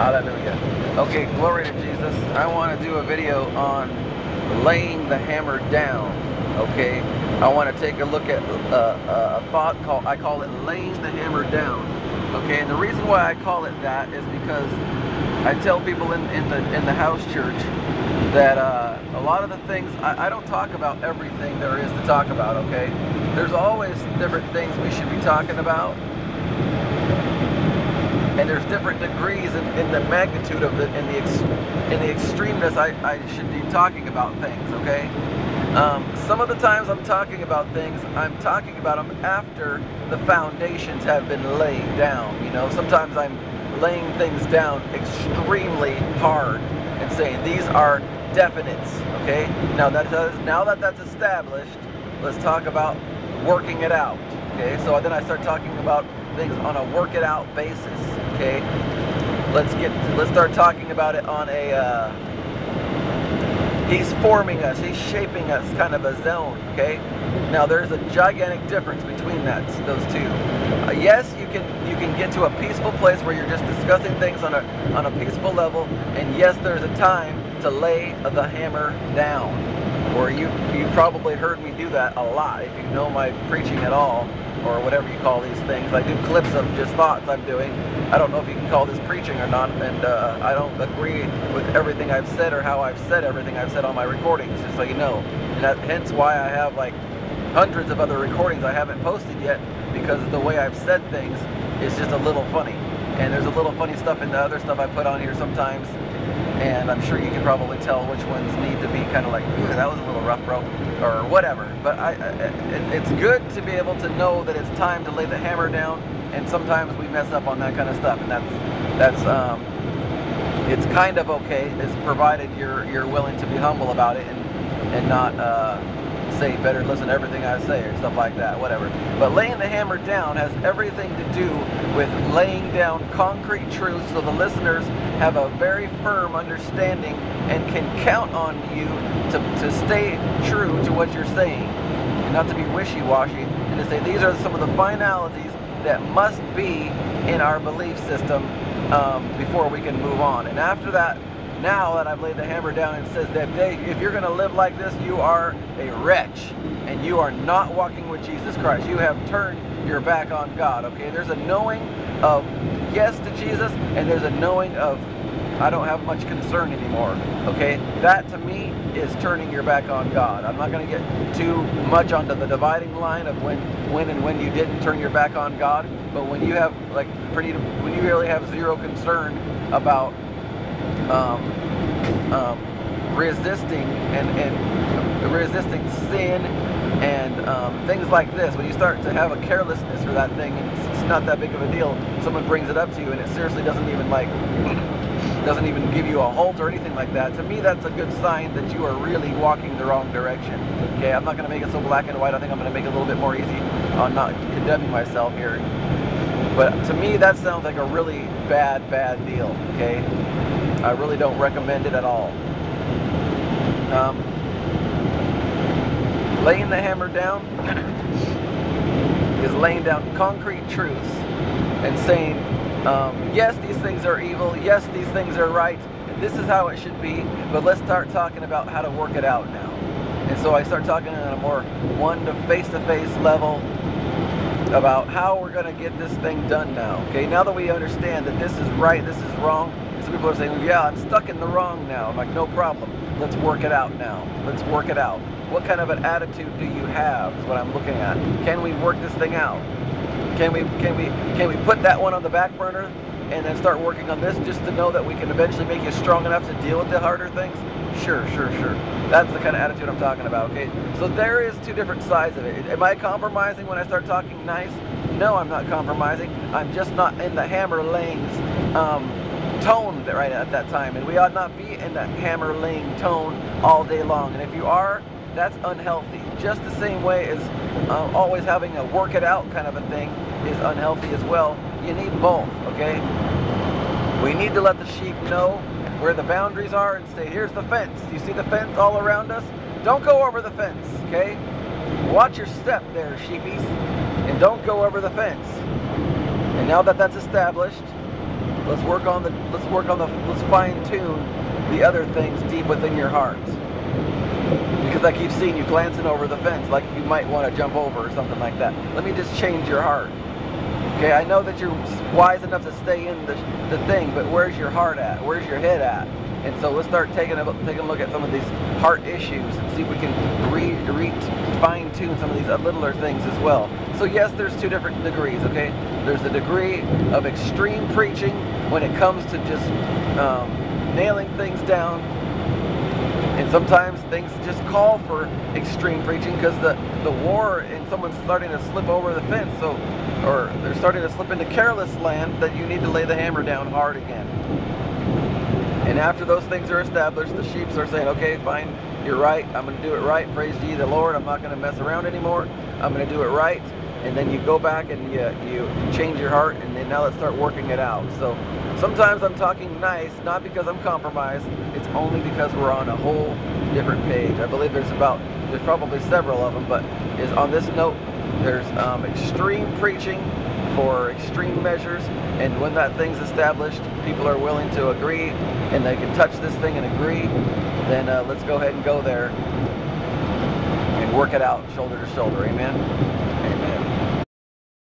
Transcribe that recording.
Hallelujah. Okay, glory to Jesus. I want to do a video on laying the hammer down. Okay, I want to take a look at a thought I call it laying the hammer down. Okay, and the reason why I call it that is because I tell people in the house church that a lot of the things I don't talk about everything there is to talk about. Okay, there's always different things we should be talking about. And there's different degrees in the magnitude of it, in the extremeness I should be talking about things, okay? Some of the times I'm talking about things, I'm talking about them after the foundations have been laid down, you know? Sometimes I'm laying things down extremely hard and saying these are definites, okay? Now that that's established, let's talk about working it out, okay? So then I start talking about things on a work it out basis. Okay, let's start talking about it on a he's forming us, he's shaping us kind of a zone. Okay, now there's a gigantic difference between those two. Yes, you can get to a peaceful place where you're just discussing things on a peaceful level, and yes, there's a time to lay the hammer down. Or you probably heard me do that a lot if you know my preaching at all, or whatever you call these things. I do clips of just thoughts I'm doing. I don't know if you can call this preaching or not, and I don't agree with everything I've said or how I've said everything I've said on my recordings, just so you know. And hence why I have like hundreds of other recordings I haven't posted yet, because the way I've said things is just a little funny. And there's a little funny stuff in the other stuff I put on here sometimes, and I'm sure you can probably tell which ones need to be kind of like, that was a little rough, bro, or whatever. But it's good to be able to know that it's time to lay the hammer down, and sometimes we mess up on that kind of stuff, and it's kind of okay, is provided you're willing to be humble about it and not say better listen to everything I say or stuff like that, whatever. But laying the hammer down has everything to do with laying down concrete truths so the listeners have a very firm understanding and can count on you to stay true to what you're saying, and not to be wishy-washy, and to say these are some of the finalities that must be in our belief system before we can move on. And after that, now that I've laid the hammer down and says that if you're going to live like this, you are a wretch and you are not walking with Jesus Christ. You have turned your back on God, okay? There's a knowing of yes to Jesus, and there's a knowing of I don't have much concern anymore, okay? That to me is turning your back on God. I'm not going to get too much onto the dividing line of when you didn't turn your back on God, but when you have when you really have zero concern about resisting and resisting sin and things like this, when you start to have a carelessness for that thing and it's not that big of a deal, someone brings it up to you and it seriously doesn't even give you a halt or anything like that, to me that's a good sign that you are really walking the wrong direction. Okay, I'm not going to make it so black and white. I think I'm going to make it a little bit more easy on not condemning myself here, but to me that sounds like a really bad deal. Okay, I really don't recommend it at all. Laying the hammer down is laying down concrete truths and saying, yes, these things are evil, yes, these things are right, and this is how it should be, but let's start talking about how to work it out now. And so I start talking on a more face-to-face level about how we're going to get this thing done now. Okay, now that we understand that this is right, this is wrong, some people are saying, well, yeah, I'm stuck in the wrong now. I'm like, no problem. Let's work it out now. Let's work it out. What kind of an attitude do you have is what I'm looking at. Can we work this thing out? Can we put that one on the back burner and then start working on this just to know that we can eventually make you strong enough to deal with the harder things? Sure. That's the kind of attitude I'm talking about, okay? So there is two different sides of it. Am I compromising when I start talking nice? No, I'm not compromising. I'm just not in the hammer laying tone right at that time, and we ought not be in that hammer laying tone all day long. And if you are, that's unhealthy. Just the same way as always having a work it out kind of a thing is unhealthy as well. You need both, okay? We need to let the sheep know where the boundaries are and say, here's the fence. You see the fence all around us? Don't go over the fence, okay? Watch your step there, sheepies, and don't go over the fence. And now that that's established, let's fine tune the other things deep within your heart. Because I keep seeing you glancing over the fence like you might want to jump over or something like that. Let me just change your heart. Okay, I know that you're wise enough to stay in the thing, but where's your heart at? Where's your head at? And so let's start taking a look at some of these heart issues and see if we can fine-tune some of these littler things as well. So yes, there's two different degrees, okay? There's the degree of extreme preaching when it comes to just nailing things down. And sometimes things just call for extreme preaching because the war and someone's starting to slip over the fence, so, or they're starting to slip into careless land, that you need to lay the hammer down hard again. And after those things are established, the sheep are saying, okay, fine, you're right, I'm going to do it right, praise ye the Lord, I'm not going to mess around anymore, I'm going to do it right. And then you go back and you change your heart, and then now let's start working it out. So sometimes I'm talking nice, not because I'm compromised, it's only because we're on a whole different page. I believe there's probably several of them, but on this note, there's extreme preaching for extreme measures, and when that thing's established, people are willing to agree, and they can touch this thing and agree, then let's go ahead and go there and work it out shoulder to shoulder. Amen.